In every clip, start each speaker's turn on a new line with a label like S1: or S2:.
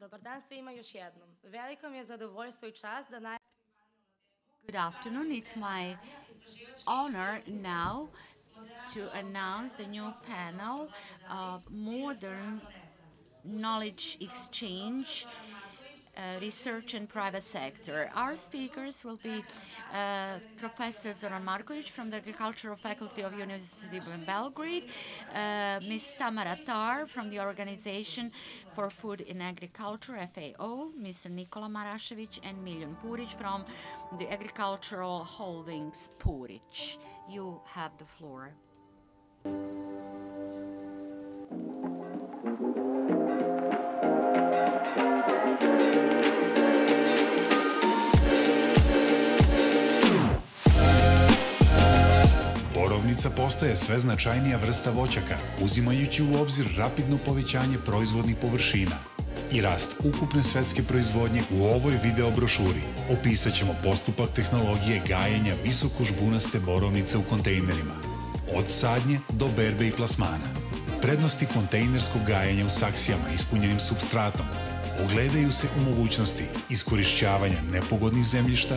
S1: Dobar dan svima još jednom. Veliko mi je zadovoljstvo I čast da
S2: Good afternoon. It's my honor now to announce the new panel of modern knowledge exchange, research and private sector. Our speakers will be Professor Zoran Markovic from the Agricultural Faculty of University of Belgrade, Ms. Tamara Tar from the Organization for Food in Agriculture, FAO, Mr. Nikola Marasevic, and Miljan Puric from the Agricultural Holdings Puric. You have the floor.
S3: Borovnica postaje sve značajnija vrsta voćaka, uzimajući u obzir rapidno povećanje proizvodnih površina I rast ukupne svetske proizvodnje. U ovoj video brošuri opisat ćemo postupak tehnologije gajenja visokožbunaste borovnice u kontejnerima, od sadnje do berbe I plasmana. Prednosti kontejnerskog gajenja u saksijama ispunjenim supstratom ogledaju se u mogućnosti iskorišćavanja nepogodnih zemljišta,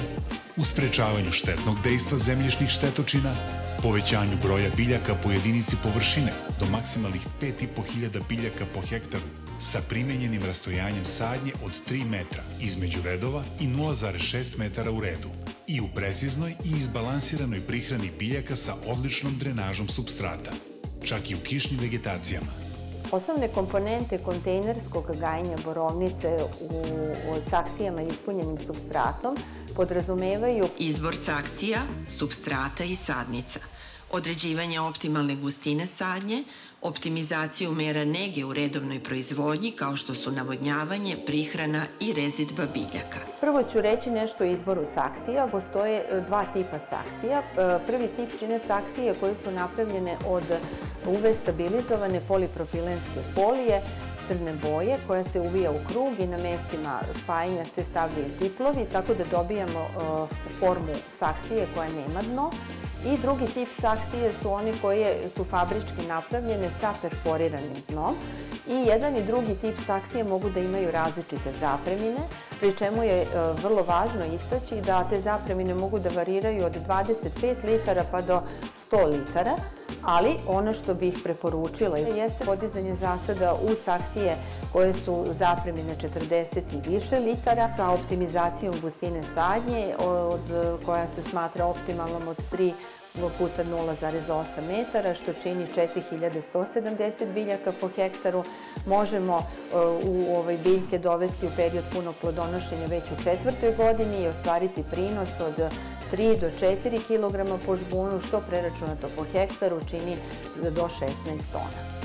S3: u sprečavanju štetnog dejstva zemljišnih štetočina, povećanju broja biljaka po jedinici površine do maksimalnih 5.500 biljaka po hektaru sa primenjenim rastojanjem sadnje od 3 metra između redova I 0,6 metara u redu I u preciznoj I izbalansiranoj prihrani biljaka sa odličnom drenažom supstrata, čak I u kišnim vegetacijama.
S4: Osnovne komponente kontejnerskog gajenja borovnice u saksijama ispunjenim supstratom podrazumevaju
S5: izbor saksija, supstrata I sadnica, određivanje optimalne gustine sadnje, optimizaciju mera nege u redovnoj proizvodnji kao što su navodnjavanje, prihrana I rezidba biljaka.
S4: Prvo ću reći nešto o izboru saksija. Postoje dva tipa saksija. Prvi tip čine saksije koje su napravljene od UV stabilizovane polipropilenske folije crne boje koja se uvija u krug I na mestima spajanja se stavljaju tiplovi, tako da dobijamo formu saksije koja nema dno. I drugi tip saksije su one koje su fabrički napravljene sa perforiranim dnom. I jedan I drugi tip saksije mogu da imaju različite zapremine, pri čemu je vrlo važno istaći da te zapremine mogu da variraju od 25 litara pa do 100 litara, ali ono što bih preporučila jeste podizanje zasada u saksije koje su zapremine 40 I više litara sa optimizacijom gustine sadnje koja se smatra optimalnom od 3 puta 0,8 metara, što čini 4170 biljaka po hektaru. Možemo u biljke dovesti u period punog plodonošenja već u 4. godini I ostvariti prinos od 3 do 4 kg po žbunu, što preračunato po hektaru čini do 16 tona.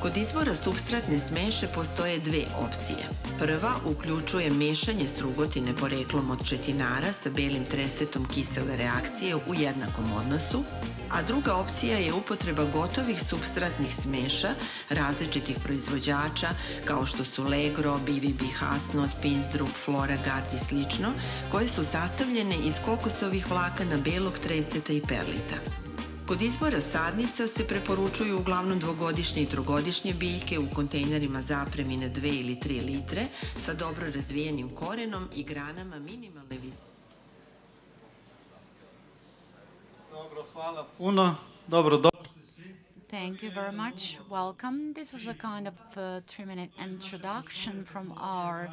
S5: Kod izbora supstratne smeše postoje dve opcije. Prva uključuje mešanje strugotine poreklom od četinara sa belim tresetom kisele reakcije u jednakom odnosu, a druga opcija je upotreba gotovih supstratnih smeša različitih proizvođača kao što su Agro, BVB Hasnot, Pinsdrup, Flora Gard I slično, koje su sastavljene iz kokosovih vlakana belog treseta I perlita. Kod izbora sadnica se preporučuju uglavnom dvogodišnje I trogodišnje biljke u kontejnerima zapremine 2 ili 3 litre sa dobro razvijenim korenom I granama minimalne vizine.
S6: Dobro, hvala puno. Dobro došli svi.
S2: Thank you very much. Welcome. This was a kind of 3-minute introduction from our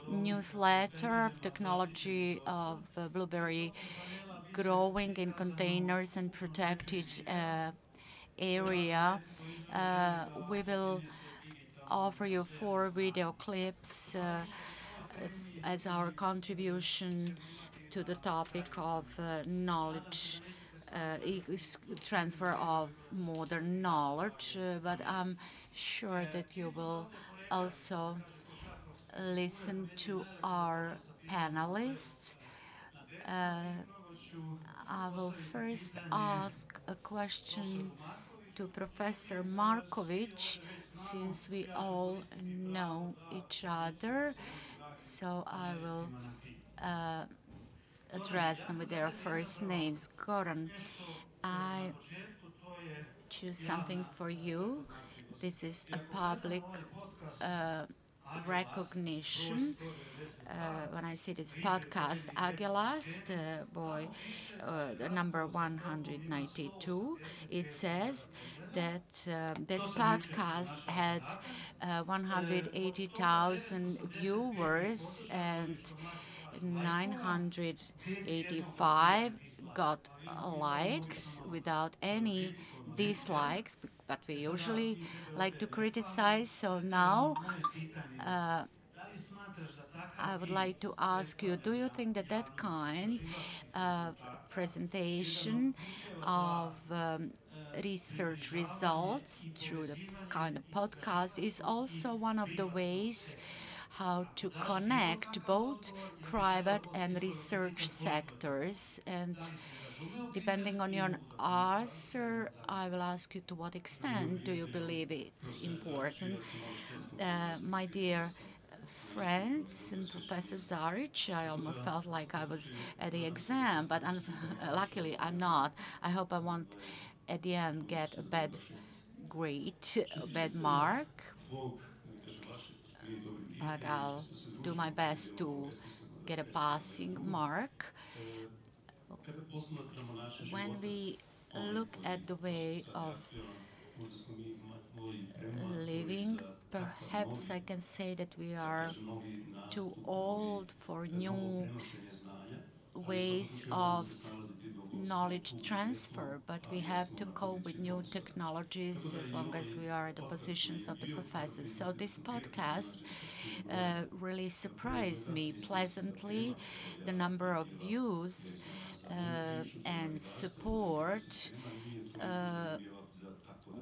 S2: newsletter of technology of blueberry growing in containers and protected area. We will offer you 4 video clips as our contribution to the topic of knowledge, transfer of modern knowledge, but I'm sure that you will also listen to our panelists. I will first ask a question to Professor Markovic, since we all know each other, so I will address them with their first names. Zoran, I choose something for you. This is a public recognition when I see this podcast, Agelast, boy, number 192. It says that this podcast had 180,000 viewers and 985 got likes without any dislikes, but we usually like to criticize. So now I would like to ask you, do you think that that kind of presentation of research results through the kind of podcast is also one of the ways how to connect both private and research sectors? And depending on your answer, I will ask you to what extent do you believe it's important? My dear friends and Professor Zaric, I almost felt like I was at the exam, but luckily I'm not. I hope I won't at the end get a bad grade, a bad mark, but I'll do my best to get a passing mark. When we look at the way of living, perhaps I can say that we are too old for new ways of knowledge transfer, but we have to cope with new technologies as long as we are at the positions of the professors. So this podcast really surprised me pleasantly. The number of views and support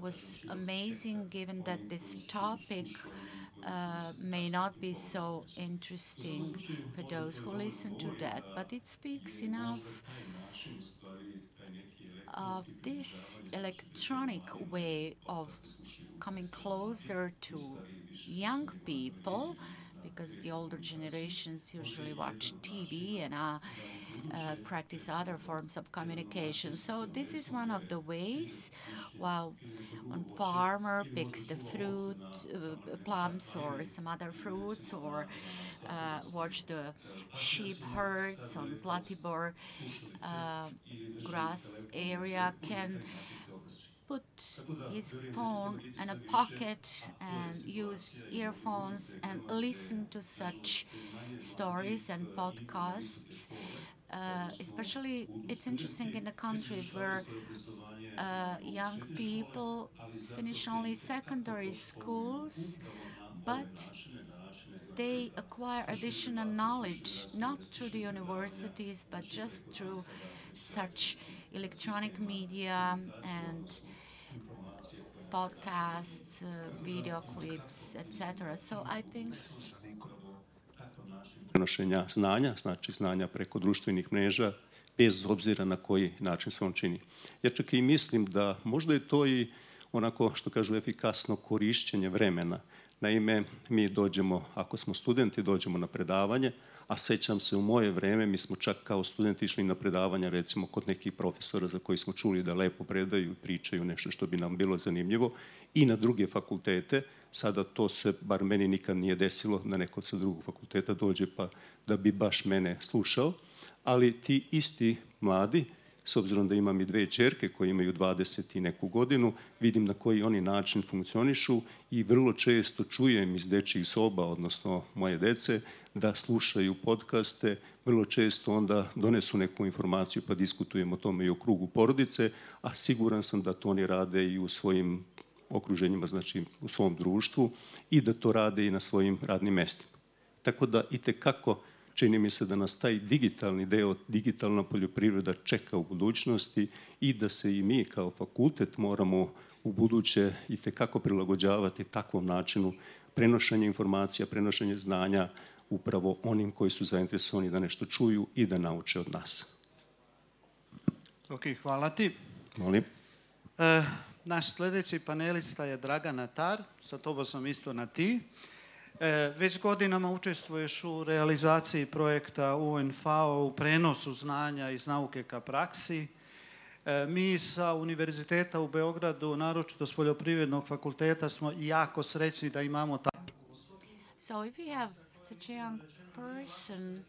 S2: was amazing, given that this topic may not be so interesting for those who listen to that, but it speaks enough of this electronic way of coming closer to young people, because the older generations usually watch TV and practice other forms of communication. So this is one of the ways. While one farmer picks the fruit, plums or some other fruits, or watch the sheep herds on Zlatibor grass area, can put his phone in a pocket and use earphones and listen to such stories and podcasts. Especially, it's interesting in the countries where young people finish only secondary schools, but they acquire additional knowledge, not through the universities, but just through such electronic media and podcasts, video clips, etc. So I think
S7: prenošenja znanja, znači znanja preko društvenih mreža, bez obzira na koji način se on čini. Ja čak i mislim da možda je to i onako, što kažu, efikasno korišćenje vremena. Naime, mi dođemo, ako smo studenti, dođemo na predavanje, a sećam se u moje vreme, mi smo čak kao studenti išli na predavanja, recimo kod nekih profesora za koji smo čuli da lepo predaju i pričaju nešto što bi nam bilo zanimljivo, i na druge fakultete. Sada to se, bar meni nikad nije desilo, da neko sa drugog fakulteta dođe pa da bi baš mene slušao, ali ti isti mladi, s obzirom da imam i dve ćerke koje imaju 20 i neku godinu, vidim na koji oni način funkcionišu i vrlo često čujem iz dečjih soba, odnosno moje dece, da slušaju podcaste, vrlo često onda donesu neku informaciju pa diskutujemo o tome i o krugu porodice, a siguran sam da to oni rade i u svojim okruženjima, znači u svom društvu, i da to rade i na svojim radnim mestima. Tako da itekako čini mi se da nas taj digitalni deo, digitalna poljoprivreda čeka u budućnosti i da se i mi kao fakultet moramo u buduće itekako prilagođavati takvom načinu prenošenja informacija, prenošenja znanja upravo onim koji su zainteresovani da nešto čuju i da nauče od nas.
S6: Ok, hvala ti.
S7: Molim.
S6: Naš sljedeći panelista je Dragana, sa tobom sam isto na ti. Već godinama učestvuješ u realizaciji projekta UNFAO u prenosu znanja iz nauke ka praksi. Mi sa Univerziteta u Beogradu, naročito s Poljoprivrednog fakulteta, smo jako srećni da imamo
S2: So if you have such a young person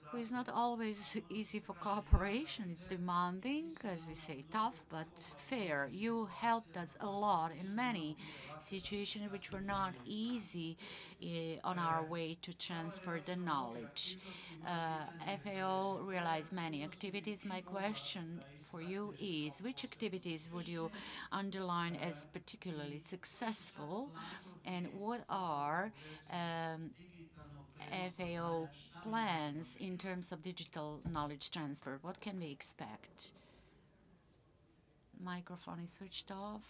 S2: who is not always easy for cooperation, it's demanding, as we say, tough, but fair. You helped us a lot in many situations which were not easy on our way to transfer the knowledge. FAO realized many activities. My question for you is, which activities would you underline as particularly successful, and what are FAO plans in terms of digital knowledge transfer? What can we expect? Microphone is switched off.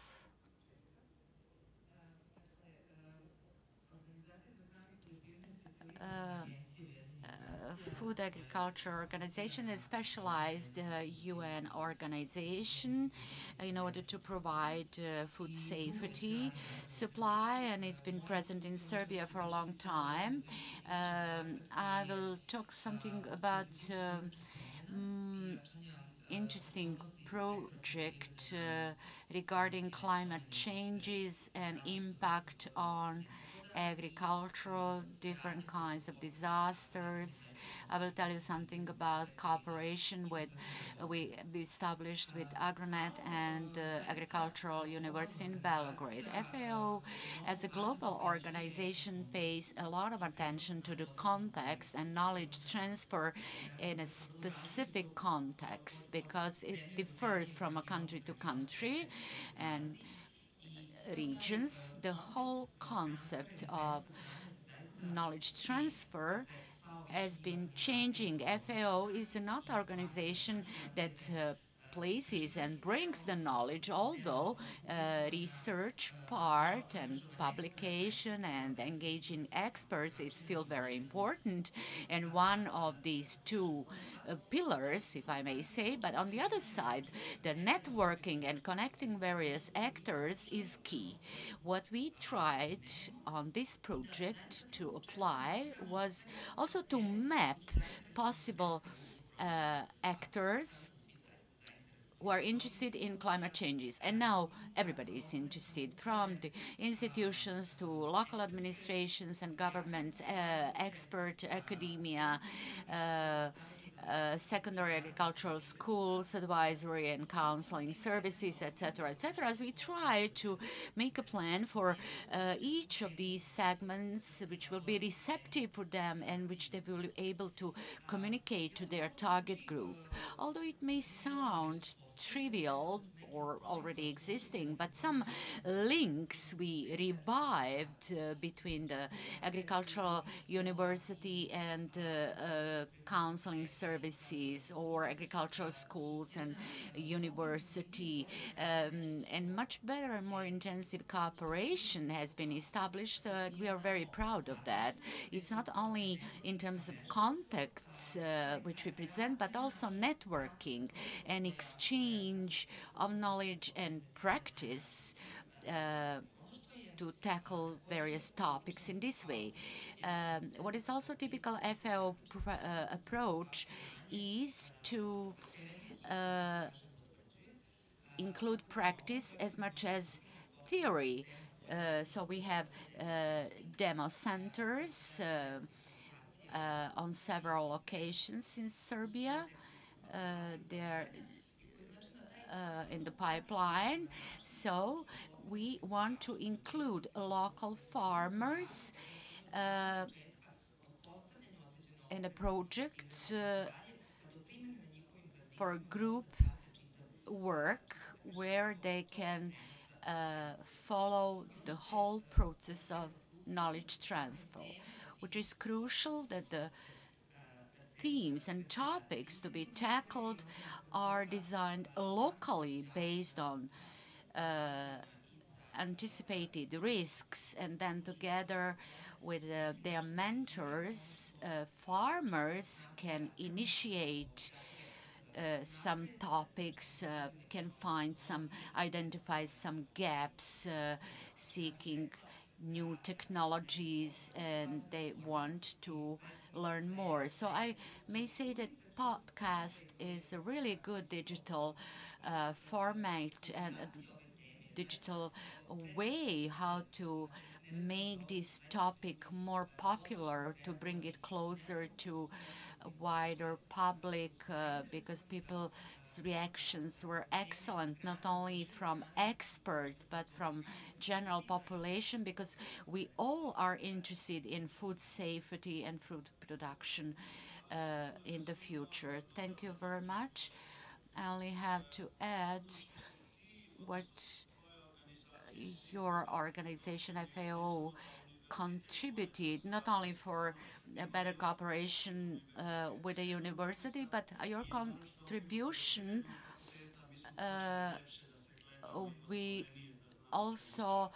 S2: Food Agriculture Organization is a specialized UN organization in order to provide food safety supply, and it's been present in Serbia for a long time. I will talk something about interesting project regarding climate changes and impact on agricultural, different kinds of disasters. I will tell you something about cooperation we established with AgroNET and Agricultural University in Belgrade. FAO, as a global organization, pays a lot of attention to the context and knowledge transfer in a specific context, because it differs from a country to country and regions. The whole concept of knowledge transfer has been changing. FAO is not an organization that places and brings the knowledge, although research part and publication and engaging experts is still very important, and one of these two pillars, if I may say. But on the other side, the networking and connecting various actors is key. What we tried on this project to apply was also to map possible actors who are interested in climate changes. And now everybody is interested, from the institutions to local administrations and governments, expert academia, secondary agricultural schools, advisory and counseling services, etc., as we try to make a plan for each of these segments, which will be receptive for them and which they will be able to communicate to their target group. Although it may sound trivial or already existing, but some links we revived between the agricultural university and counseling services, or agricultural schools and university, and much better and more intensive cooperation has been established. We are very proud of that. It's not only in terms of contexts which we present, but also networking and exchange of knowledge and practice to tackle various topics in this way. What is also typical FAO approach is to include practice as much as theory. So we have demo centers on several occasions in Serbia. They're in the pipeline. So we want to include local farmers in a project for group work where they can follow the whole process of knowledge transfer, which is crucial that the themes and topics to be tackled are designed locally based on anticipated risks, and then together with their mentors, farmers can initiate some topics, can identify some gaps, seeking new technologies, and they want to learn more. So I may say that podcast is a really good digital format and a digital way how to make this topic more popular, to bring it closer to a wider public, because people's reactions were excellent, not only from experts, but from general population, because we all are interested in food safety and food production in the future. Thank you very much. I only have to add what your organization, FAO, contributed, not only for a better cooperation with the university, but your contribution, we also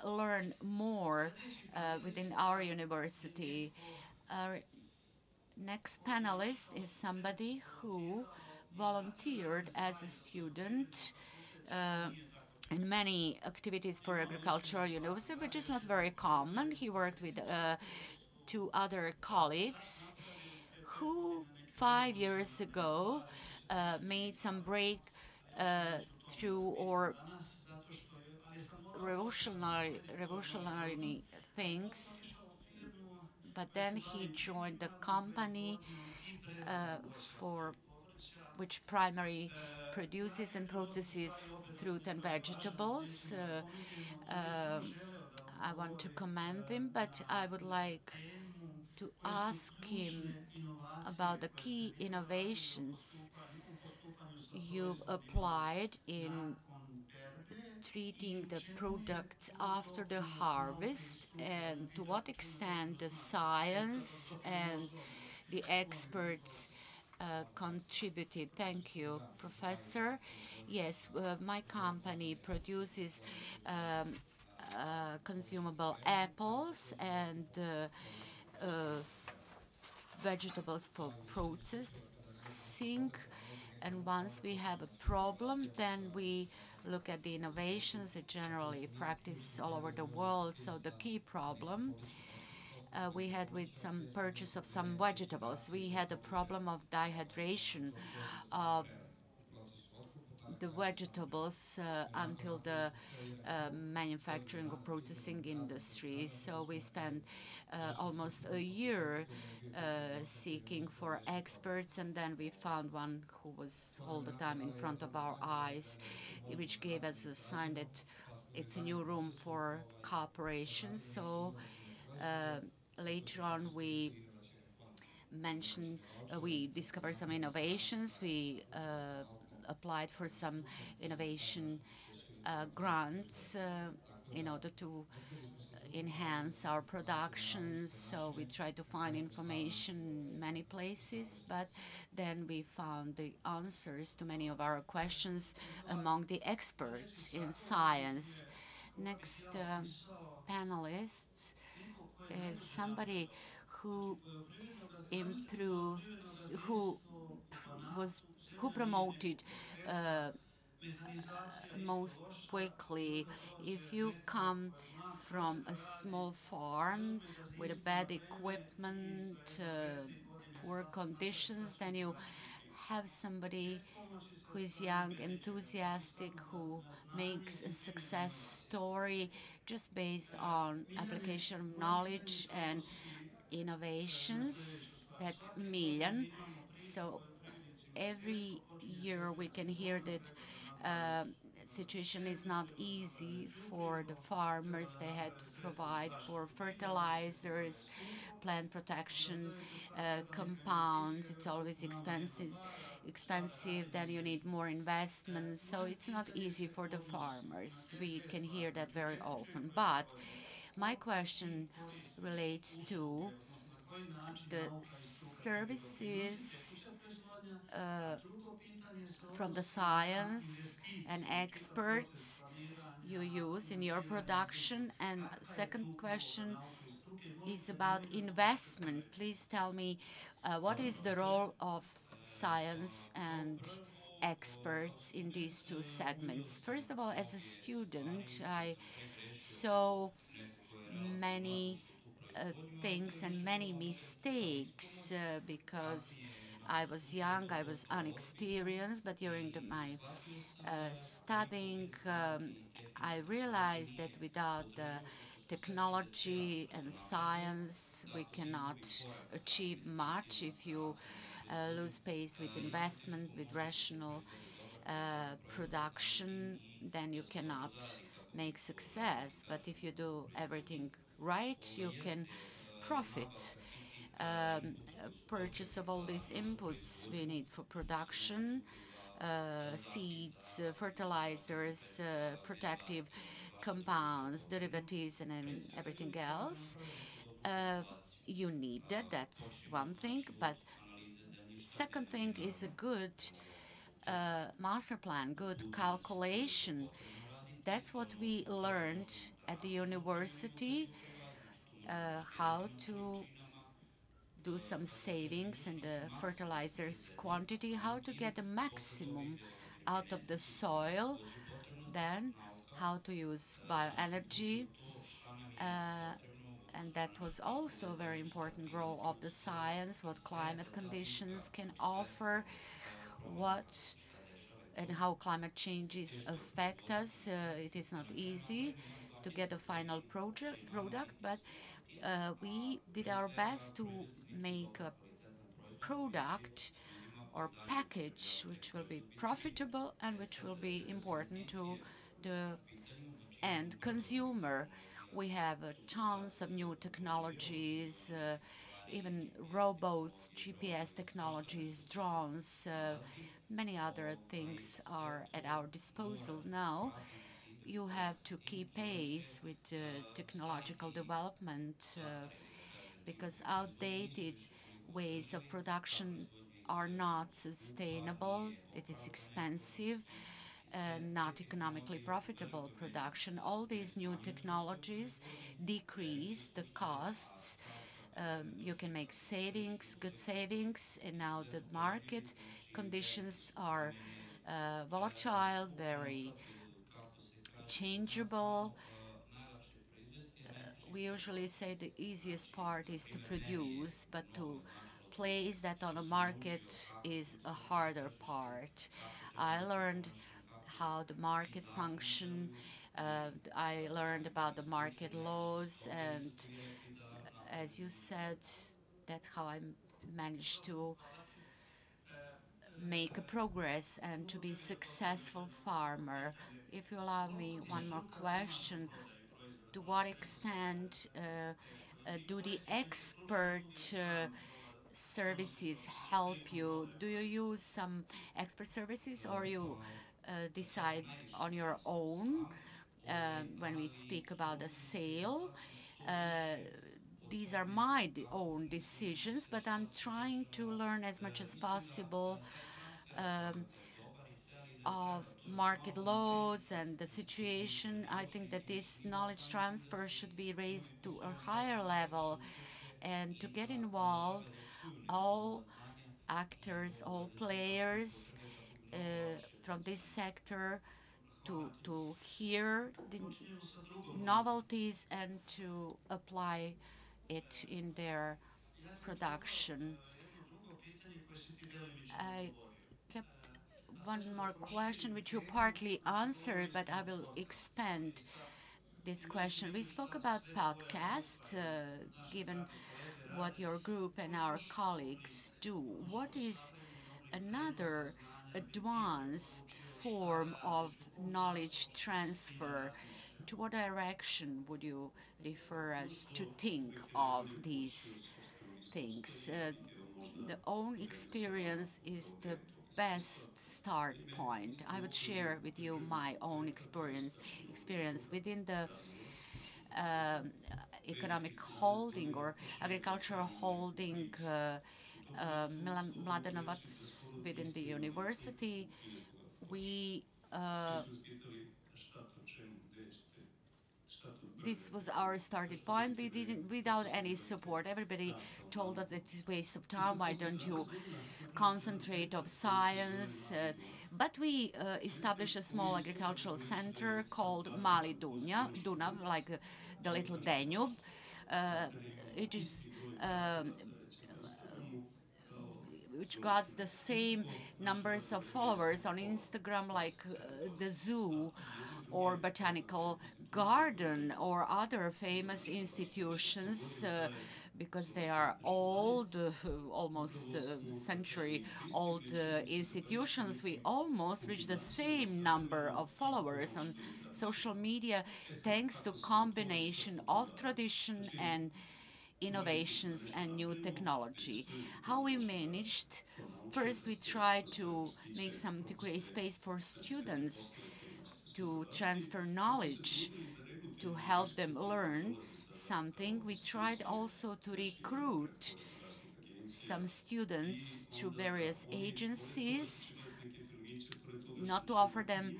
S2: learn more within our university. Our next panelist is somebody who volunteered as a student in many activities for agricultural university, which is not very common. He worked with two other colleagues who 5 years ago made some breakthrough or revolutionary things. But then he joined the company for which primary produces and processes fruit and vegetables. I want to commend him, but I would like to ask him about the key innovations you've applied in treating the products after the harvest, and to what extent the science and the experts contributed. Thank you, Professor. Yes, my company produces consumable apples and vegetables for processing. And once we have a problem, then we look at the innovations that generally practice all over the world. So the key problem we had with some purchase of some vegetables, we had a problem of dehydration of the vegetables until the manufacturing or processing industry. So we spent almost a year seeking for experts, and then we found one who was all the time in front of our eyes, which gave us a sign that it's a new room for cooperation. So later on, we discovered some innovations. We applied for some innovation grants in order to enhance our production. So we tried to find information in many places, but then we found the answers to many of our questions among the experts in science. Next panelist is somebody who improved, who promoted most quickly. If you come from a small farm with bad equipment, poor conditions, then you have somebody who is young, enthusiastic, who makes a success story just based on application of knowledge and innovations. That's Miljan. So every year we can hear that situation is not easy for the farmers. They had to provide for fertilizers, plant protection, compounds. It's always expensive. Then you need more investment. So it's not easy for the farmers. We can hear that very often. But my question relates to the services from the science and experts you use in your production. And second question is about investment. Please tell me what is the role of science and experts in these two segments. First of all, as a student, I saw many things and many mistakes because I was young, I was unexperienced, but during my studying, I realized that without the technology and science, we cannot achieve much if you lose pace with investment, with rational production, then you cannot make success. But if you do everything right, you can profit. Purchase of all these inputs we need for production, seeds, fertilizers, protective compounds, derivatives, and everything else. You need that, that's one thing. But second thing is a good master plan, good calculation. That's what we learned at the university, how to do some savings in the fertilizers quantity, how to get a maximum out of the soil, then how to use bioenergy. And that was also a very important role of the science, what climate conditions can offer, what and how climate changes affect us. It is not easy to get a final product, but we did our best to make a product or package which will be profitable and which will be important to the end consumer. We have tons of new technologies, even robots, GPS technologies, drones, many other things are at our disposal now. You have to keep pace with technological development because outdated ways of production are not sustainable. It is expensive, not economically profitable production. All these new technologies decrease the costs. You can make savings, good savings, and now the market conditions are volatile, very changeable. We usually say the easiest part is to produce, but to place that on a market is a harder part. I learned how the market function. I learned about the market laws, and as you said, that's how I managed to make a progress and to be successful farmer. If you allow me one more question, to what extent do the expert services help you? Do you use some expert services or you decide on your own when we speak about a sale? These are my own decisions, but I'm trying to learn as much as possible of market laws and the situation. I think that this knowledge transfer should be raised to a higher level and to get involved all actors, all players from this sector to hear the novelties and to apply it in their production. I kept one more question, which you partly answered, but I will expand this question. We spoke about podcast, given what your group and our colleagues do. What is another advanced form of knowledge transfer? To what direction would you refer us to think of these things? The own experience is the best start point. I would share with you my own experience within the economic holding or agricultural holding Mladenovac within the university. We this was our starting point. We didn't, without any support. Everybody told us it's a waste of time. Why don't you concentrate on science? But we established a small agricultural center called Mali Dunav, like the little Danube. It is which got the same numbers of followers on Instagram like the zoo or botanical garden or other famous institutions, because they are old, almost century-old institutions. We almost reach the same number of followers on social media thanks to combination of tradition and innovations and new technology. How we managed? First, we tried to create space for students to transfer knowledge, to help them learn something. We tried also to recruit some students to various agencies, not to offer them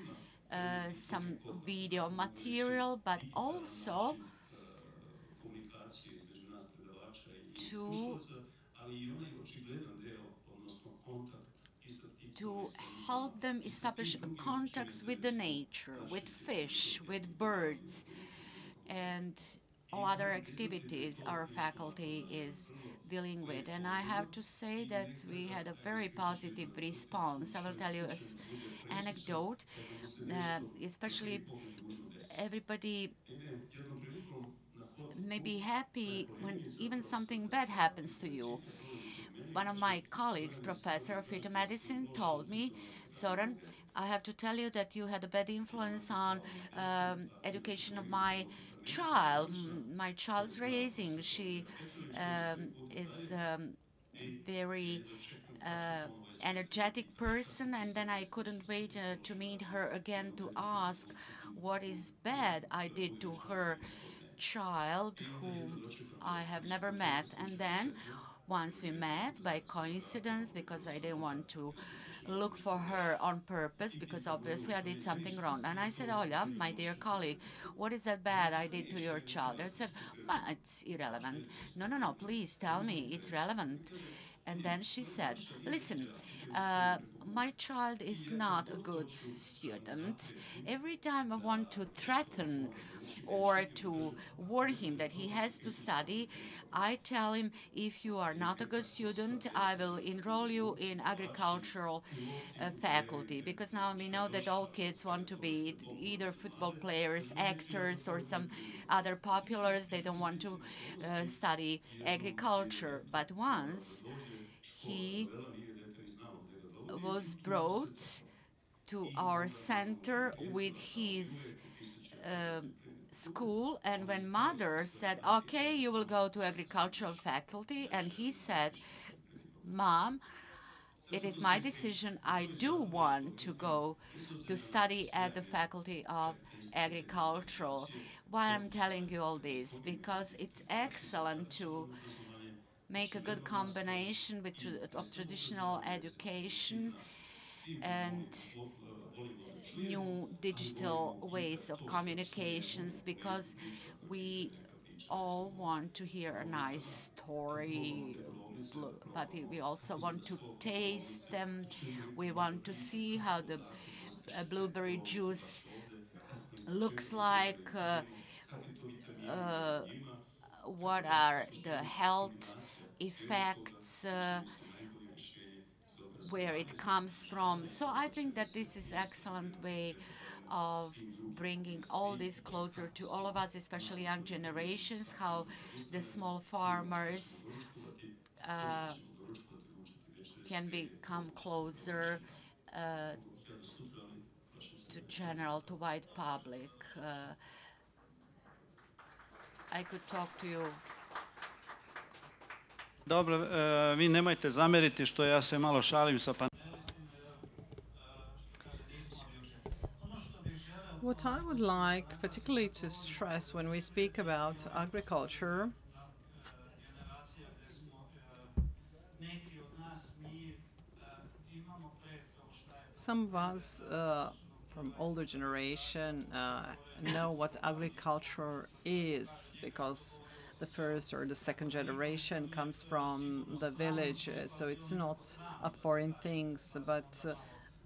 S2: some video material, but also to help them establish contacts with the nature, with fish, with birds, and all other activities our faculty is dealing with. And I have to say that we had a very positive response. I will tell you an anecdote, especially everybody may be happy when even something bad happens to you. One of my colleagues, professor of phytomedicine, told me, Zoran, I have to tell you that you had a bad influence on education of my child. My child's raising. She is very energetic person, and then I couldn't wait to meet her again to ask what is bad I did to her child, whom I have never met. And then once we met by coincidence, because I didn't want to look for her on purpose, because obviously I did something wrong. And I said, Olya, my dear colleague, what is that bad I did to your child? I said, well, it's irrelevant. No, no, no, please tell me it's relevant. And then she said, listen, my child is not a good student. Every time I want to threaten or to warn him that he has to study, I tell him, if you are not a good student, I will enroll you in agricultural faculty. Because now we know that all kids want to be either football players, actors, or some other populars. They don't want to study agriculture. But once he was brought to our center with his school, and when mother said, okay, you will go to agricultural faculty, and he said, Mom, it is my decision. I do want to go to study at the Faculty of Agricultural. Why I'm telling you all this? Because it's excellent to make a good combination of traditional education and new digital ways of communications, because we all want to hear a nice story, but we also want to taste them. We want to see how the blueberry juice looks like, what are the health effects, where it comes from. So I think that this is an excellent way of bringing all this closer to all of us, especially young generations, how the small farmers can become closer to wide public. I could talk to you.
S6: Dobro, vi nemojte zameriti što ja se malo šalim sa
S8: What I would like particularly to stress when we speak about agriculture, some of us from older generation know what agriculture is, because the first or the second generation comes from the village, so it's not a foreign thing. But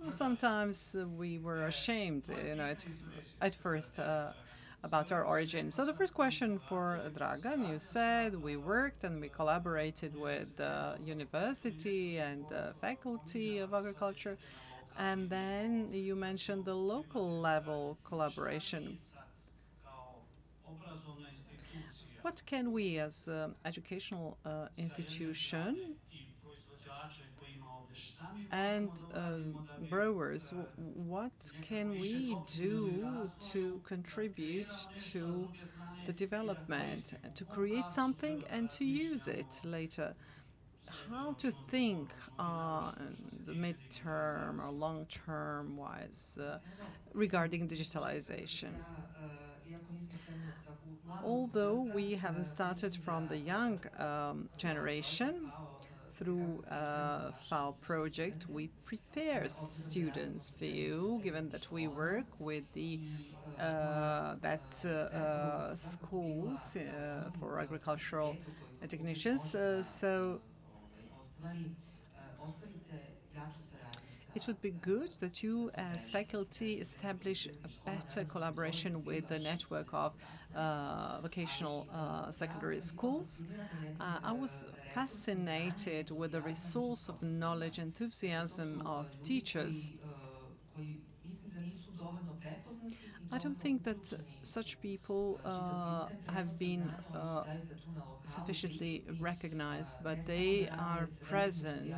S8: sometimes we were ashamed, at first about our origin. So the first question for Dragan, you said we worked and we collaborated with the university and the faculty of agriculture. And then you mentioned the local level collaboration. What can we as an educational institution and growers, what can we do to contribute to the development, to create something and to use it later? How to think the mid-term or long-term wise regarding digitalization? Although we haven't started from the young generation, through FAO project, we prepare students for you, given that we work with the schools for agricultural technicians. So it would be good that you, as faculty, establish a better collaboration with the network of vocational secondary schools. I was fascinated with the resource of knowledge, enthusiasm of teachers. I don't think that such people have been sufficiently recognized, but they are present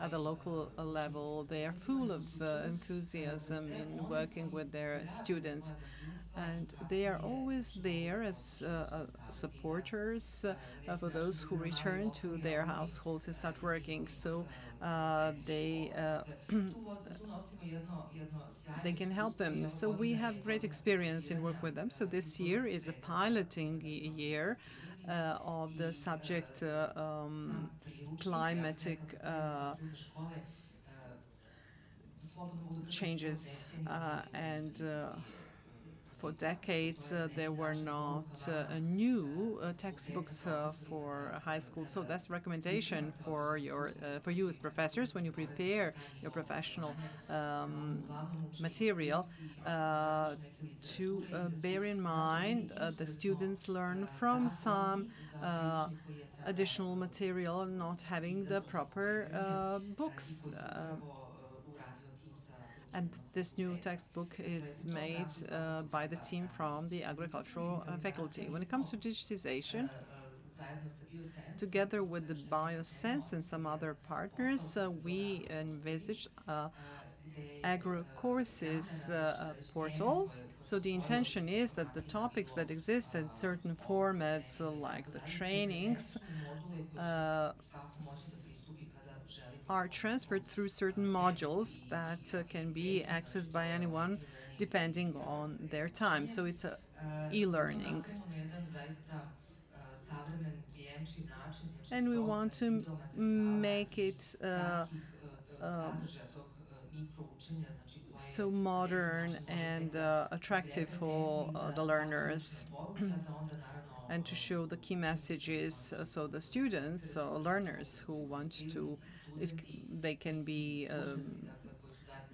S8: at the local level. They are full of enthusiasm in working with their students, and they are always there as supporters for those who return to their households and start working. So they can help them. So we have great experience in work with them. So this year is a piloting year of the subject climatic changes, and for decades there were not new textbooks for high school. So that's a recommendation for you as professors when you prepare your professional material to bear in mind the students learn from some additional material, not having the proper books. And this new textbook is made by the team from the agricultural faculty. When it comes to digitization, together with the Biosense and some other partners, we envisaged Agro courses portal. So the intention is that the topics that exist in certain formats, like the trainings, are transferred through certain modules that can be accessed by anyone depending on their time. So it's a e-learning. And we want to make it so modern and attractive for the learners, and to show the key messages so the students or learners who want to, they can be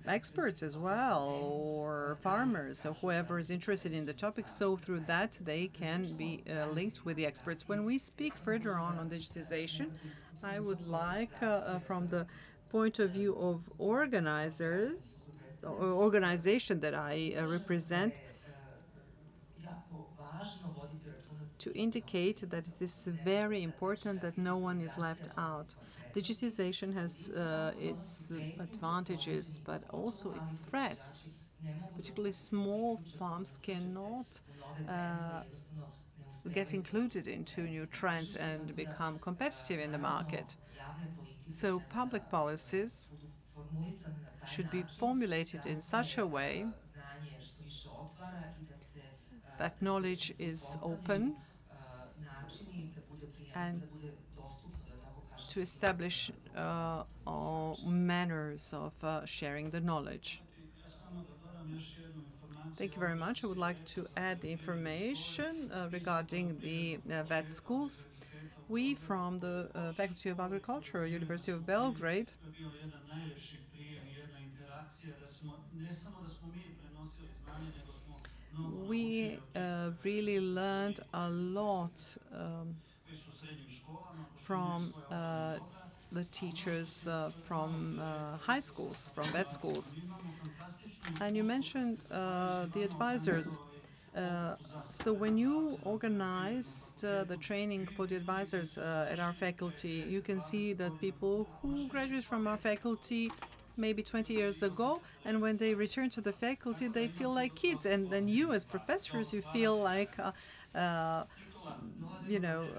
S8: experts as well, or farmers, or whoever is interested in the topic. So through that they can be linked with the experts. When we speak further on digitization, I would like from the point of view of organizers or organization that I represent, to indicate that it is very important that no one is left out. Digitization has its advantages, but also its threats. Particularly small farms cannot get included into new trends and become competitive in the market. So public policies should be formulated in such a way that knowledge is open, and to establish manners of sharing the knowledge. Thank you very much. I would like to add the information regarding the vet schools. We from the Faculty of Agriculture, University of Belgrade, we really learned a lot from the teachers from high schools, from vet schools. And you mentioned the advisors. So when you organized the training for the advisors at our faculty, you can see that people who graduate from our faculty maybe 20 years ago, and when they return to the faculty, they feel like kids. And then you, as professors, you feel like,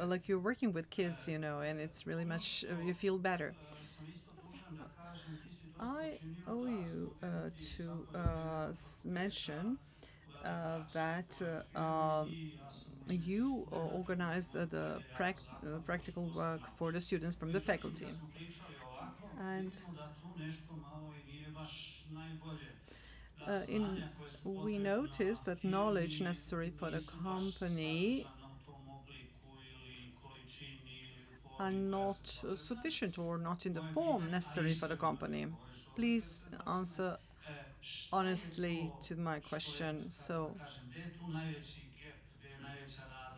S8: like you're working with kids, and it's really much, you feel better. I owe you to mention that you organized the practical work for the students from the faculty. And we noticed that knowledge necessary for the company are not sufficient or not in the form necessary for the company. Please answer honestly to my question. So,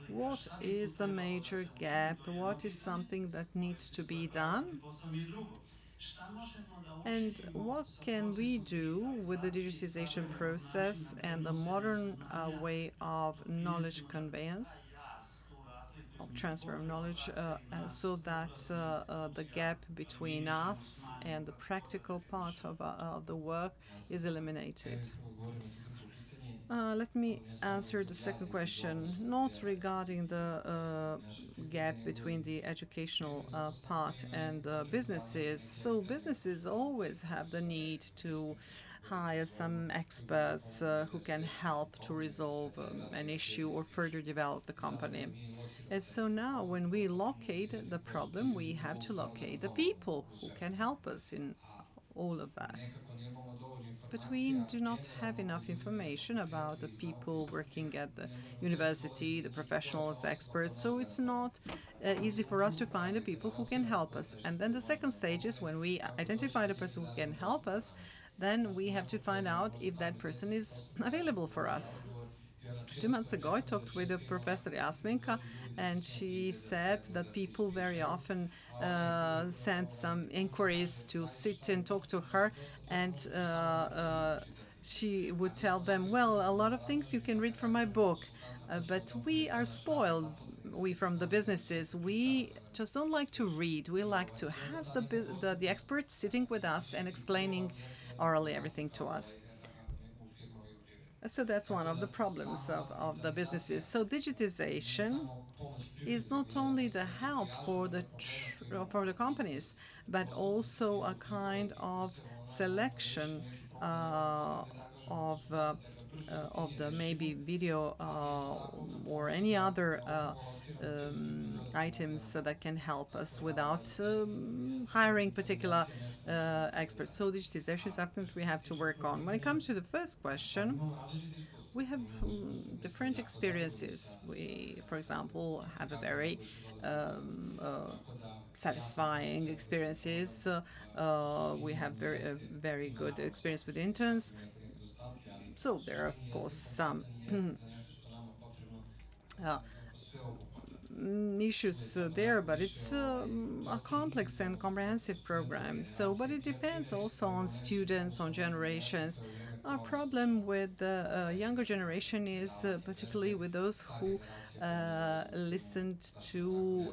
S8: what is the major gap? What is something that needs to be done? And what can we do with the digitization process and the modern way of knowledge conveyance, of transfer of knowledge, so that the gap between us and the practical part of the work is eliminated? Let me answer the second question, not regarding the gap between the educational part and businesses. So businesses always have the need to hire some experts who can help to resolve an issue or further develop the company. And so now when we locate the problem, we have to locate the people who can help us in all of that. But we do not have enough information about the people working at the university, the professionals, experts, so it's not easy for us to find the people who can help us. And then the second stage is when we identify the person who can help us, then we have to find out if that person is available for us. 2 months ago, I talked with a Professor Jasminka, and she said that people very often send some inquiries to sit and talk to her, and she would tell them, well, a lot of things you can read from my book, but we are spoiled, we from the businesses. We just don't like to read. We like to have the experts sitting with us and explaining orally everything to us. So that's one of the problems of the businesses. So digitization is not only the help for the companies, but also a kind of selection of the maybe video or any other items that can help us without hiring particular experts. So digitization is something that we have to work on. When it comes to the first question, we have different experiences. We, for example, have a very satisfying experiences. We have very good experience with interns. So there are, of course, some issues there, but it's a complex and comprehensive program. So, but it depends also on students, on generations. Our problem with the younger generation is particularly with those who listened to,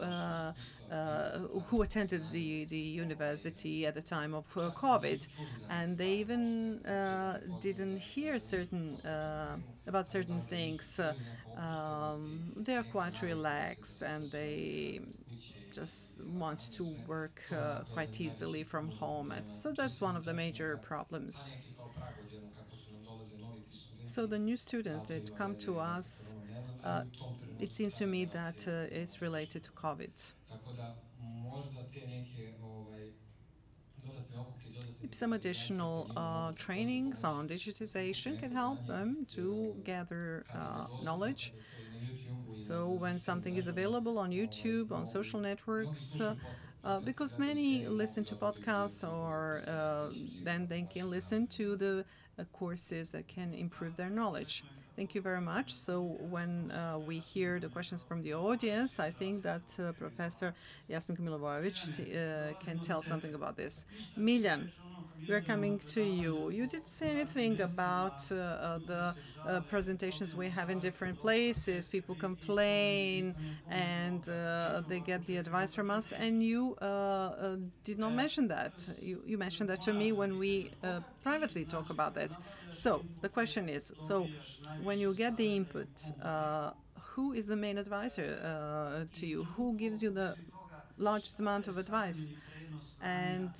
S8: who attended the university at the time of COVID, and they even didn't hear about certain things. They are quite relaxed, and they just want to work quite easily from home. So that's one of the major problems. So the new students that come to us, it seems to me that it's related to COVID. Some additional trainings on digitization can help them to gather knowledge. So when something is available on YouTube, on social networks, because many listen to podcasts, or then they can listen to the courses that can improve their knowledge. Thank you very much. So when we hear the questions from the audience, I think that Professor Jasmin Milivojevic can tell something about this. Miljan, we're coming to you. You didn't say anything about the presentations we have in different places. People complain and they get the advice from us, and you did not mention that. You mentioned that to me when we privately talk about that. So the question is, so when you get the input, who is the main advisor to you? Who gives you the largest amount of advice? And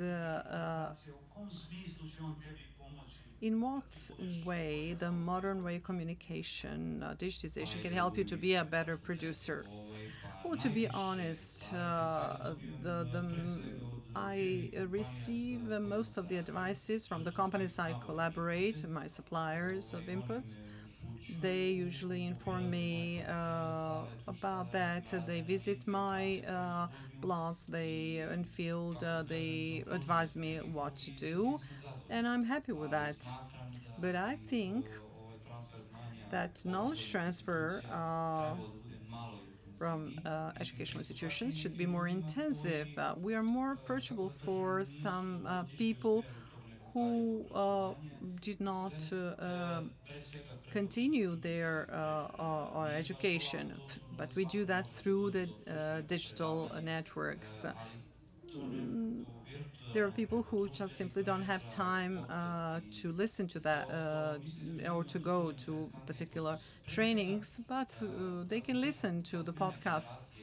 S8: in what way the modern way of communication, digitization, can help you to be a better producer? Well, to be honest, I receive most of the advices from the companies I collaborate, my suppliers of inputs. They usually inform me about that. They visit my plots, in field, they advise me what to do, and I'm happy with that. But I think that knowledge transfer from educational institutions should be more intensive. We are more approachable for some people who did not continue their education, but we do that through the digital networks. There are people who just simply don't have time to listen to that or to go to particular trainings, but they can listen to the podcasts.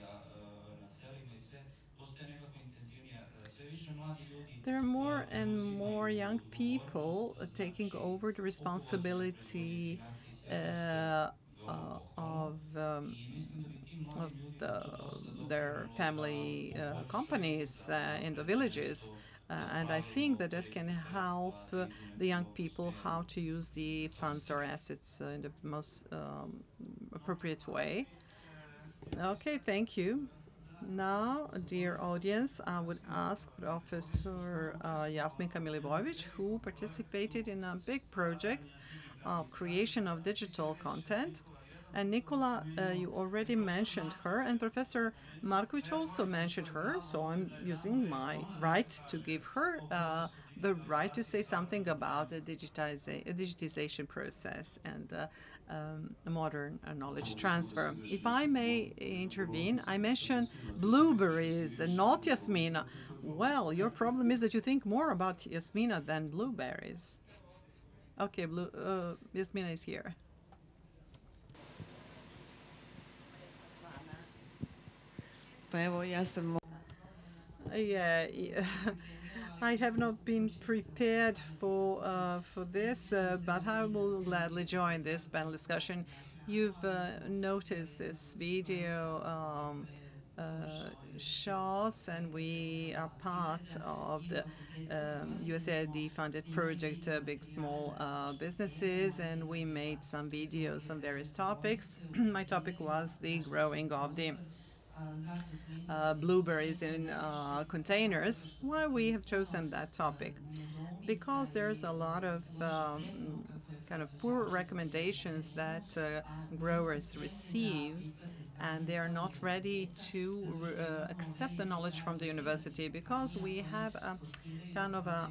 S8: There are more and more young people taking over the responsibility of their family companies in the villages. And I think that that can help the young people how to use the funds or assets in the most appropriate way. Okay, thank you. Now, dear audience, I would ask Professor Jasmin Milivojevic, who participated in a big project of creation of digital content. And Nikola, you already mentioned her, and Professor Markovic also mentioned her, so I'm using my right to give her the right to say something about the digitization process and the modern knowledge transfer. If I may intervene, I mentioned blueberries and not Yasmina. Well, your problem is that you think more about Yasmina than blueberries. Okay, Yasmina is here. Yeah, I have not been prepared for this, but I will gladly join this panel discussion. You've noticed this video shots, and we are part of the USAID-funded project, Big Small Businesses, and we made some videos on various topics. My topic was the growing of the blueberries in containers. Why we have chosen that topic? Because there's a lot of kind of poor recommendations that growers receive, and they are not ready to accept the knowledge from the university, because we have a kind of a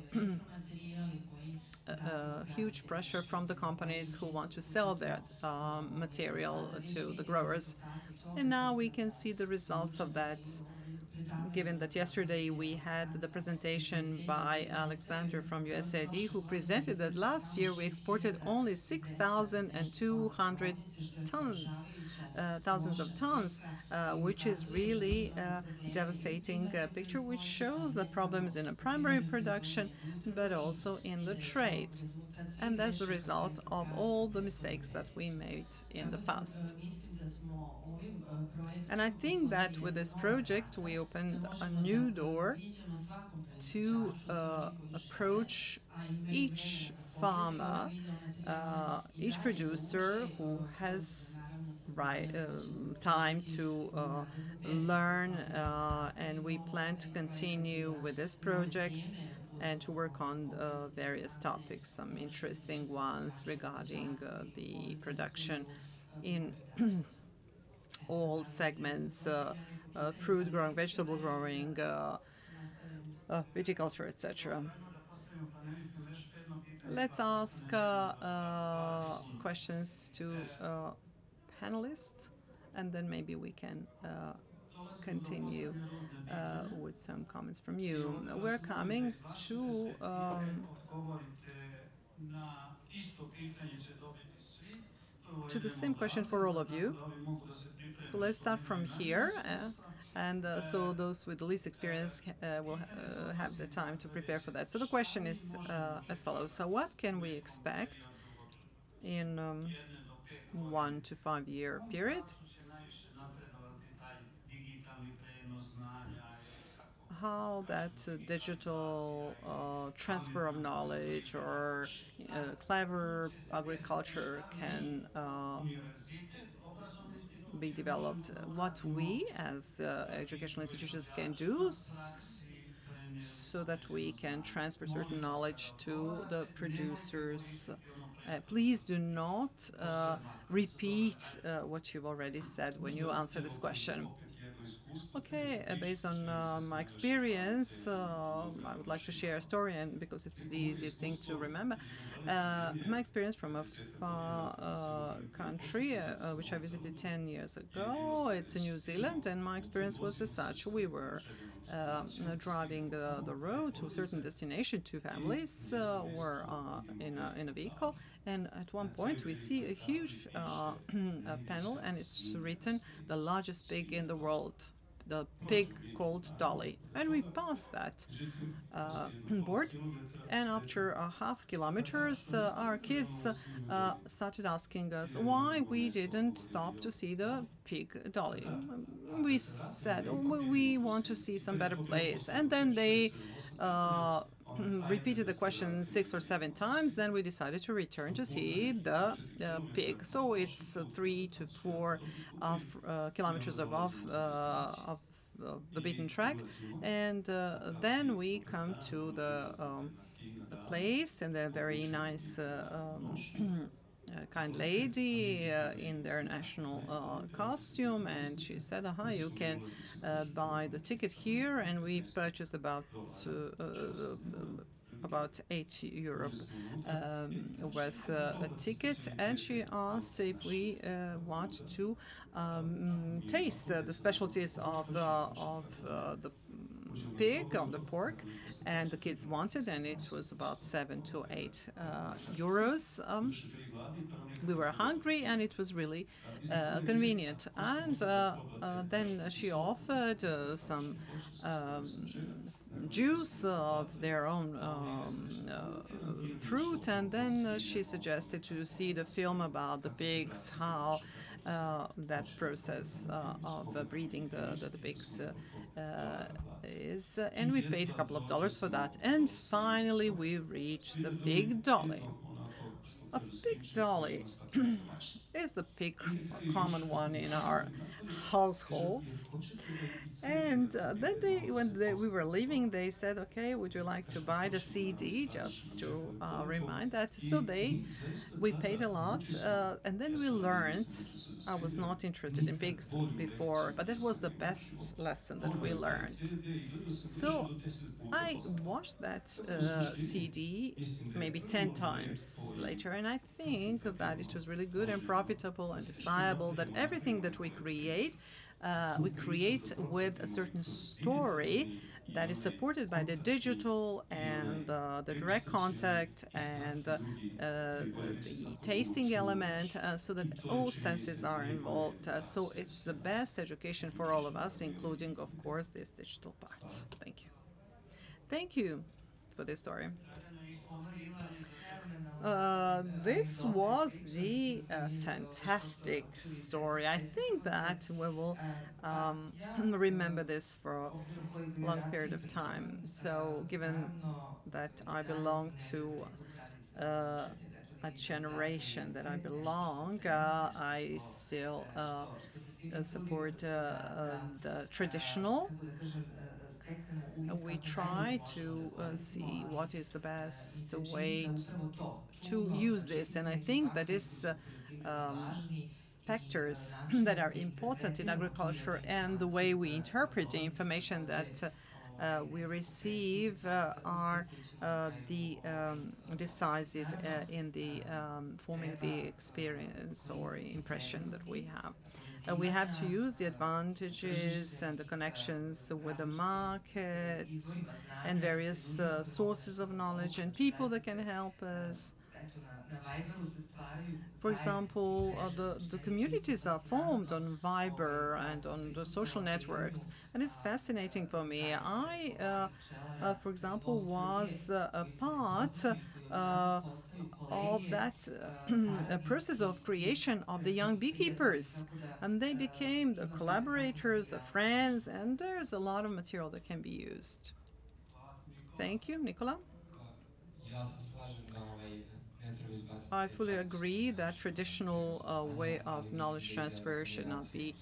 S8: huge pressure from the companies who want to sell their material to the growers. And now we can see the results of that, given that yesterday we had the presentation by Alexander from USAID, who presented that last year we exported only 6,200 tons, thousands of tons, which is really a devastating picture, which shows the problems in a primary production, but also in the trade. And that's the result of all the mistakes that we made in the past. And I think that with this project, we opened a new door to approach each farmer, each producer who has time to learn, and we plan to continue with this project and to work on various topics, some interesting ones regarding the production in all segments, fruit growing, vegetable growing, viticulture, etc. Let's ask questions to panelists, and then maybe we can continue with some comments from you. We're coming to the same question for all of you. So let's start from here. So those with the least experience will have the time to prepare for that. So the question is as follows. So what can we expect in 1 to 5 year period? How that digital transfer of knowledge or clever agriculture can be developed. What we as educational institutions can do so that we can transfer certain knowledge to the producers. Please do not repeat what you've already said when you answer this question. Okay, based on my experience, I would like to share a story, and because it's the easiest thing to remember. My experience from a far country, which I visited 10 years ago, it's in New Zealand, and my experience was as such. We were driving the road to a certain destination. Two families were in a vehicle, and at one point we see a huge panel, and it's written, "The largest pig in the world." The pig called Dolly. And we passed that board, and after half kilometers, our kids started asking us why we didn't stop to see the pig Dolly. We said, "Oh, we want to see some better place." And then they repeated the question 6 or 7 times. Then we decided to return to see the pig. So it's 3 to 4 kilometers above the beaten track, and then we come to the place, and a very nice kind lady in their national costume, and she said, "Aha, you can buy the ticket here," and we purchased about €8 worth a ticket, and she asked if we want to taste the specialties of the pig, of the pork, and the kids wanted, and it was about 7 to 8 euros. We were hungry, and it was really convenient. And then she offered some juice of their own fruit, and then she suggested to see the film about the pigs, how that process of breeding the pigs is, and we paid a couple of dollars for that. And finally we reached the big Dolly. A pig Dolly is the pig, common one in our households. And then when we were leaving, they said, "Okay, would you like to buy the CD?" Just to remind that. So we paid a lot, and then we learned. I was not interested in pigs before, but that was the best lesson that we learned. So I watched that CD maybe 10 times later, and I think that it was really good and profitable and desirable, that everything that we create with a certain story that is supported by the digital and the direct contact and the tasting element, so that all senses are involved. So it's the best education for all of us, including, of course, this digital part. Thank you. Thank you for this story. This was the fantastic story. I think that we will remember this for a long period of time. So given that I belong to a generation that I belong, I still support the traditional. We we try to see what is the best way to use this. And I think that is factors that are important in agriculture and the way we interpret the information that we receive are the decisive in the forming the experience or impression that we have. We have to use the advantages and the connections with the markets and various sources of knowledge and people that can help us. For example, the communities are formed on Viber and on the social networks, and it's fascinating for me. I, for example, was a part of that process of creation of the young beekeepers, and they became the collaborators, the friends, and there's a lot of material that can be used. Thank you, Nikola. I fully agree that traditional way of knowledge transfer should not be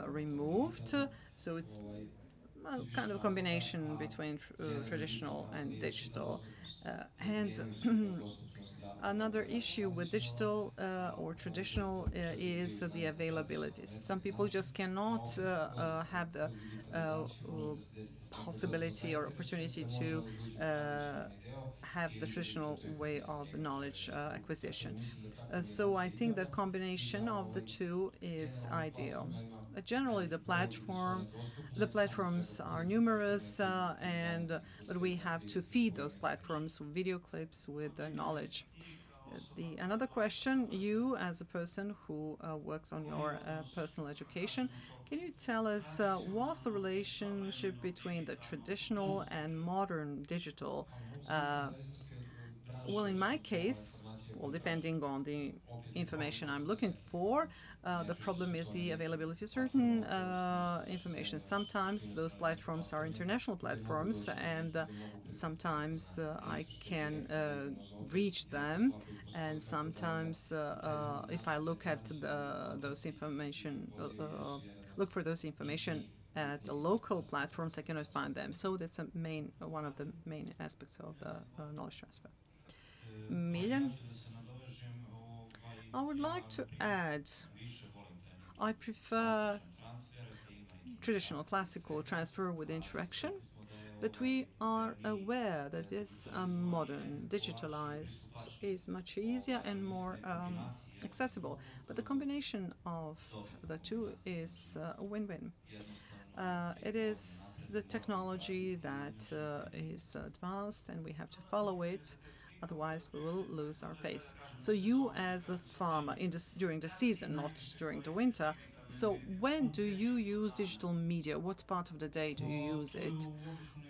S8: removed. So it's a kind of combination between traditional and digital. And another issue with digital or traditional is the availability. Some people just cannot have the possibility or opportunity to have the traditional way of knowledge acquisition. So I think that combination of the two is ideal. Generally, the platforms are numerous, but we have to feed those platforms with video clips with knowledge. Another question, you as a person who works on your personal education, can you tell us what's the relationship between the traditional and modern digital? Well, in my case, well, depending on the information I'm looking for, the problem is the availability of certain information. Sometimes those platforms are international platforms, and sometimes I can reach them, and sometimes if I look at those information, look for those information at the local platforms, I cannot find them. So that's one of the main aspects of the knowledge transfer. Miljan? I would like to add, I prefer traditional classical transfer with interaction, but we are aware that this modern, digitalized is much easier and more accessible. But the combination of the two is a win-win. It is the technology that is advanced, and we have to follow it. Otherwise, we will lose our pace. So you as a farmer during the season, not during the winter, so when do you use digital media? What part of the day do you use it?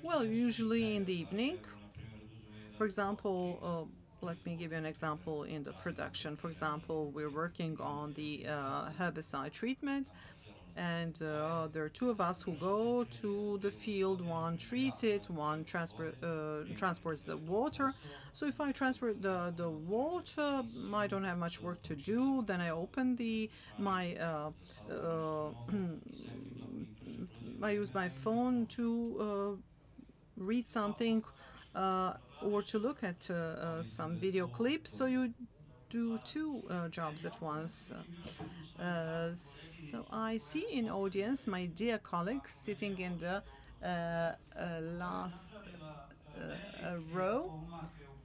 S8: Well, usually in the evening. For example, let me give you an example in the production. For example, we're working on the herbicide treatment, and there are two of us who go to the field. One treats it, one transports the water. So if I transfer the water, I don't have much work to do. Then I open I use my phone to read something or to look at some video clips. So you do two jobs at once. So I see in audience my dear colleagues sitting in the last row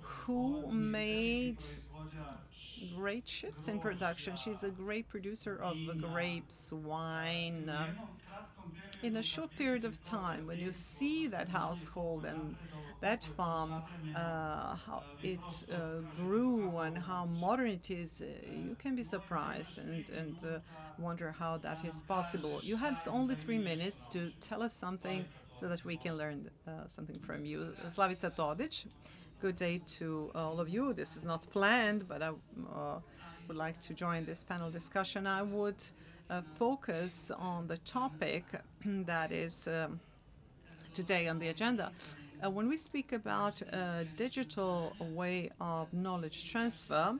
S8: who made great shifts in production. She's a great producer of grapes, wine. In a short period of time, when you see that household and that farm, how it grew and how modern it is, you can be surprised and wonder how that is possible. You have only 3 minutes to tell us something so that we can learn something from you. Slavica Todic, good day to all of you. This is not planned, but I would like to join this panel discussion. I would focus on the topic that is today on the agenda. When we speak about a digital way of knowledge transfer,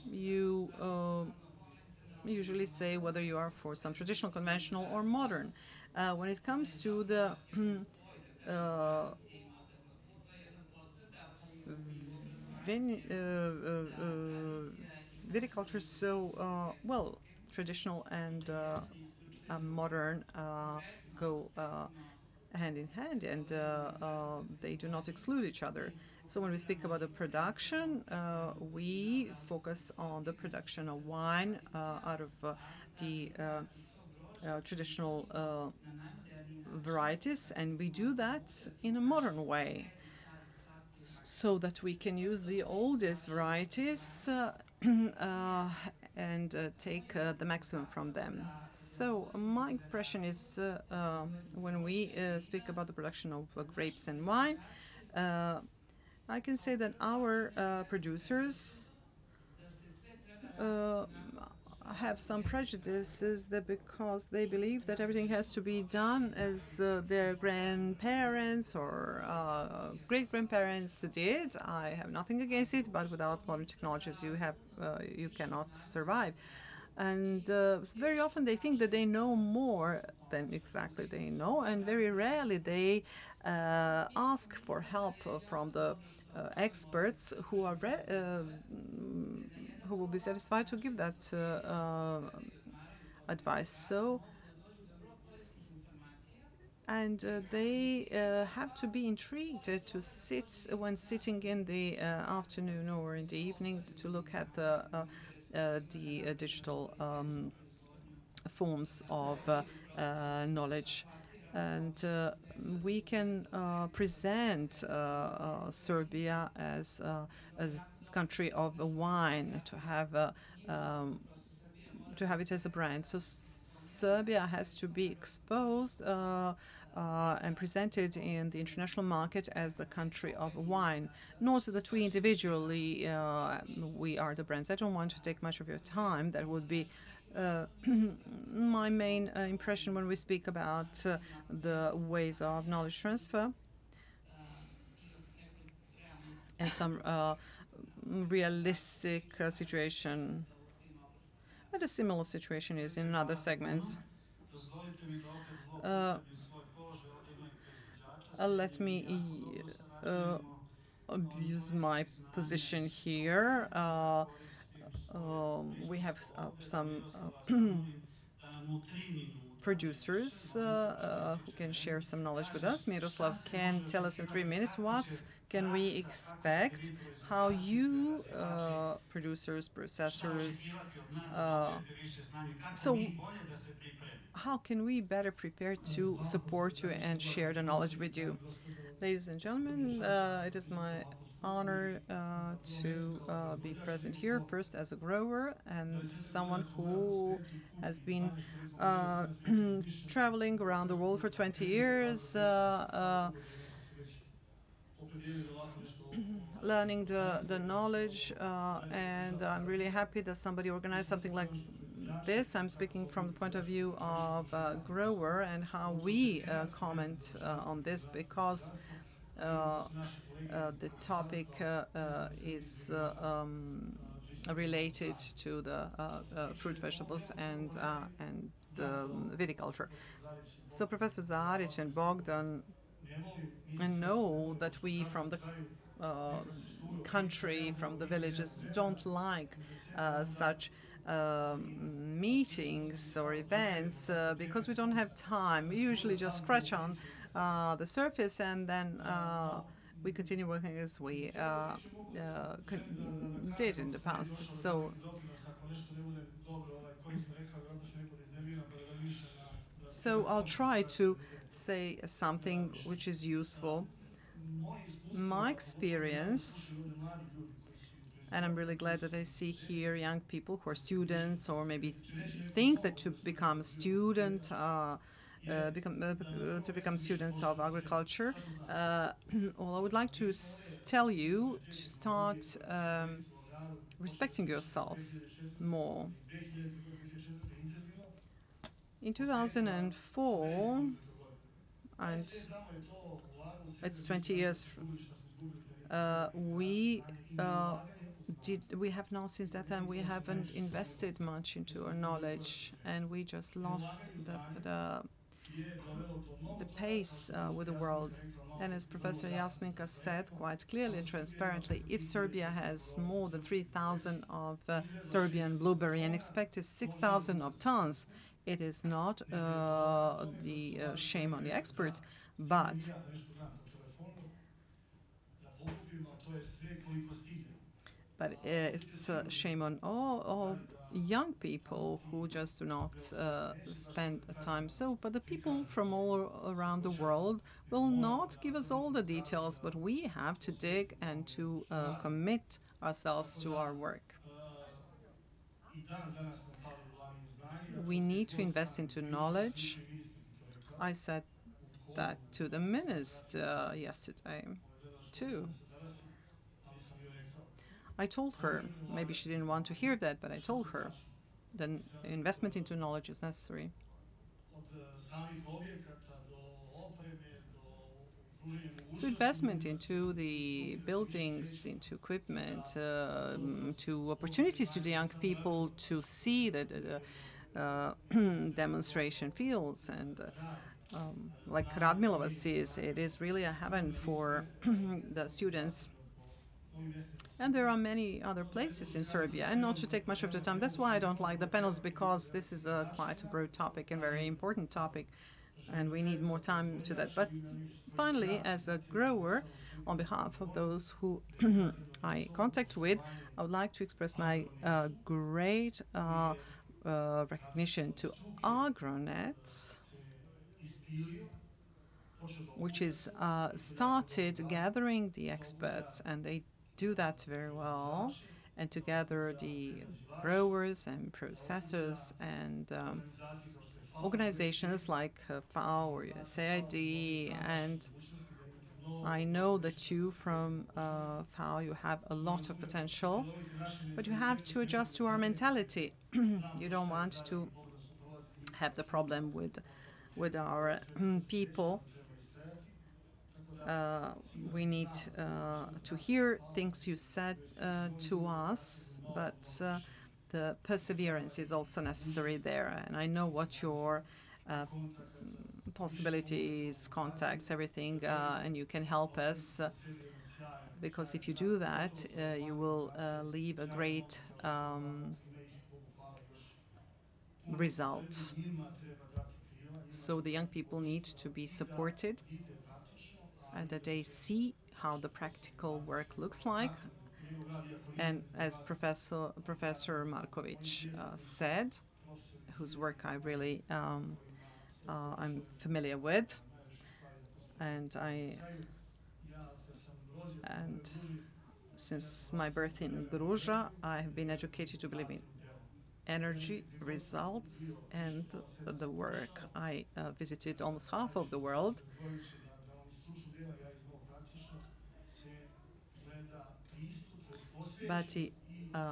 S8: you usually say whether you are for some traditional, conventional, or modern. When it comes to the viticulture is so well, traditional and modern go hand in hand, and they do not exclude each other. So when we speak about the production, we focus on the production of wine out of the traditional varieties, and we do that in a modern way so that we can use the oldest varieties and take the maximum from them. So my impression is when we speak about the production of grapes and wine, I can say that our producers have some prejudices because they believe that everything has to be done as their grandparents or great-grandparents did. I have nothing against it, but without modern technologies, you cannot survive. And very often they think that they know more than exactly they know, and very rarely they ask for help from the experts who are who will be satisfied to give that advice. So, and they have to be intrigued to sit when sitting in the afternoon or in the evening to look at the digital forms of knowledge. And we can present Serbia as a country of wine, to have it as a brand. So Serbia has to be exposed and presented in the international market as the country of wine. Not that we individually we are the brands. I don't want to take much of your time. That would be my main impression when we speak about the ways of knowledge transfer and some realistic situation. But a similar situation is in other segments. Let me use my position here. We have some producers who can share some knowledge with us. Miroslav can tell us in 3 minutes what can we expect, how you producers, processors, so how can we better prepare to support you and share the knowledge with you? Ladies and gentlemen, it is my honor to be present here, first as a grower and someone who has been traveling around the world for 20 years, learning the knowledge, and I'm really happy that somebody organized something like this. I'm speaking from the point of view of a grower and how we comment on this, because the topic is related to the fruit, vegetables, and viticulture. So Professor Zaric and Bogdan know that we from the country, from the villages, don't like such meetings or events because we don't have time. We usually just scratch on the surface and then we continue working as we did in the past. So I'll try to say something which is useful. My experience, and I'm really glad that I see here young people who are students or maybe think that to become a student, to become students of agriculture. Well, I would like to tell you to start respecting yourself more. In 2004, and it's 20 years, we have now, since that time, we haven't invested much into our knowledge, and we just lost the pace with the world. And as Professor Jasminka said quite clearly and transparently, if Serbia has more than 3,000 of Serbian blueberry and expected 6,000 of tons, it is not the shame on the experts, but it's a shame on all young people who just do not spend time. But the people from all around the world will not give us all the details, but we have to dig and to commit ourselves to our work. We need to invest into knowledge. I said that to the minister yesterday, too. I told her, maybe she didn't want to hear that, but I told her that investment into knowledge is necessary. So investment into the buildings, into equipment, to opportunities to the young people to see the demonstration fields, and like Radmilovac is, it is really a heaven for the students. And there are many other places in Serbia, and not to take much of the time. That's why I don't like the panels, because this is quite a broad topic and very important topic, and we need more time to that. But finally, as a grower, on behalf of those who I contact with, I would like to express my great recognition to AgroNET, which is started gathering the experts, and they do that very well, and to gather the growers and processors and organizations like FAO or USAID. And I know that you from FAO, you have a lot of potential, but you have to adjust to our mentality. You don't want to have the problem with our people. We need to hear things you said to us, but the perseverance is also necessary there. And I know what your possibilities, contacts, everything, and you can help us, because if you do that, you will leave a great result. So the young people need to be supported, and that they see how the practical work looks like. And as Professor Markovic said, whose work I really I'm familiar with, and since my birth in Gruža, I have been educated to believe in energy, results, and the work. I visited almost half of the world. But the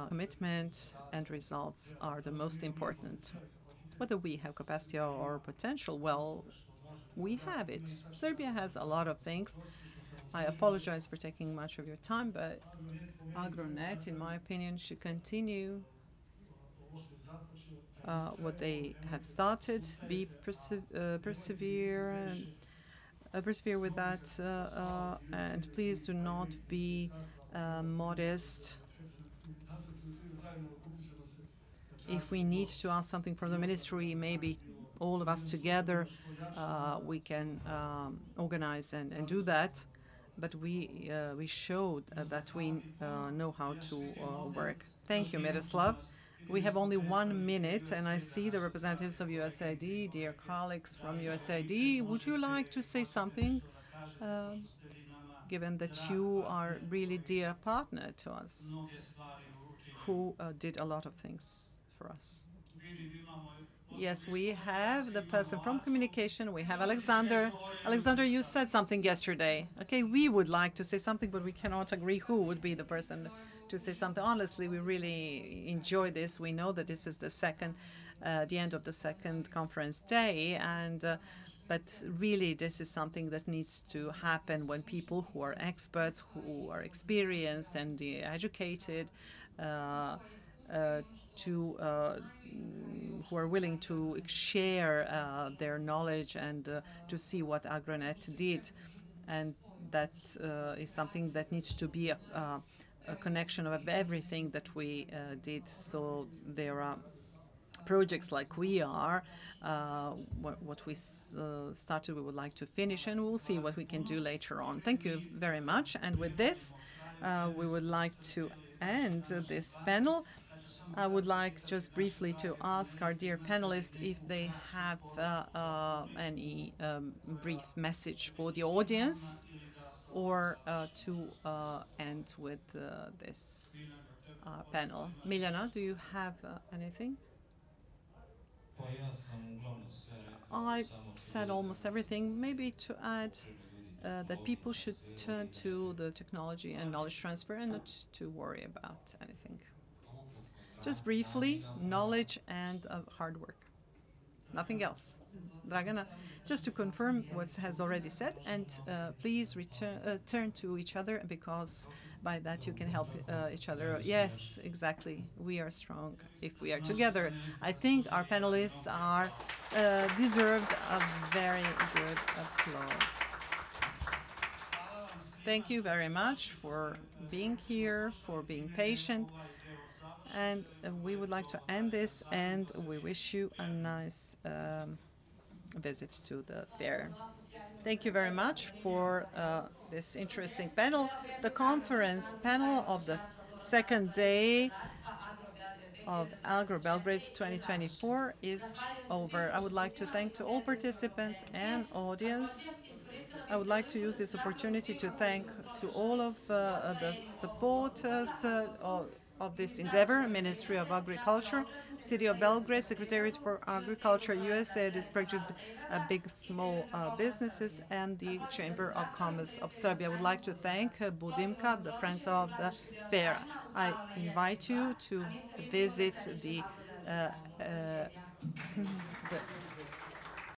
S8: commitment and results are the most important. Whether we have capacity or potential, well, we have it. Serbia has a lot of things. I apologize for taking much of your time, but AgroNET, in my opinion, should continue what they have started, persevere with that, and please do not be modest. If we need to ask something from the ministry, maybe all of us together, we can organize and do that. But we showed that we know how to work. Thank you, Miroslav. We have only 1 minute, and I see the representatives of USAID, dear colleagues from USAID. Would you like to say something, given that you are really dear partner to us, who did a lot of things for us? Yes, we have the person from communication. We have Alexander. Alexander, you said something yesterday. Okay, we would like to say something, but we cannot agree who would be the person to say something. Honestly, we really enjoy this. We know that this is the end of the second conference day, and but really this is something that needs to happen when people who are experts, who are experienced and educated, who are willing to share their knowledge and to see what AgroNET did. And that is something that needs to be a connection of everything that we did. So there are projects like we are, what we started, we would like to finish, and we'll see what we can do later on. Thank you very much. And with this, we would like to end this panel. I would like just briefly to ask our dear panelists if they have any brief message for the audience, or to end with this panel. Miljana, do you have anything? I said almost everything. Maybe to add that people should turn to the technology and knowledge transfer and not to worry about anything. Just briefly, knowledge and hard work. Nothing else. Dragana, just to confirm what has already said, and please turn to each other, because by that you can help each other. Yes, exactly. We are strong if we are together. I think our panelists are deserved a very good applause. Thank you very much for being here, for being patient. And we would like to end this, and we wish you a nice visit to the fair. Thank you very much for this interesting panel. The conference panel of the second day of Agro Belgrade 2024 is over. I would like to thank to all participants and audience. I would like to use this opportunity to thank to all of the supporters of this endeavor: Ministry of Agriculture, City of Belgrade, Secretariat for Agriculture, USA, this project, big, small businesses, and the Chamber of Commerce of Serbia. I would like to thank Budimka, the Friends of the Fair. I invite you to visit the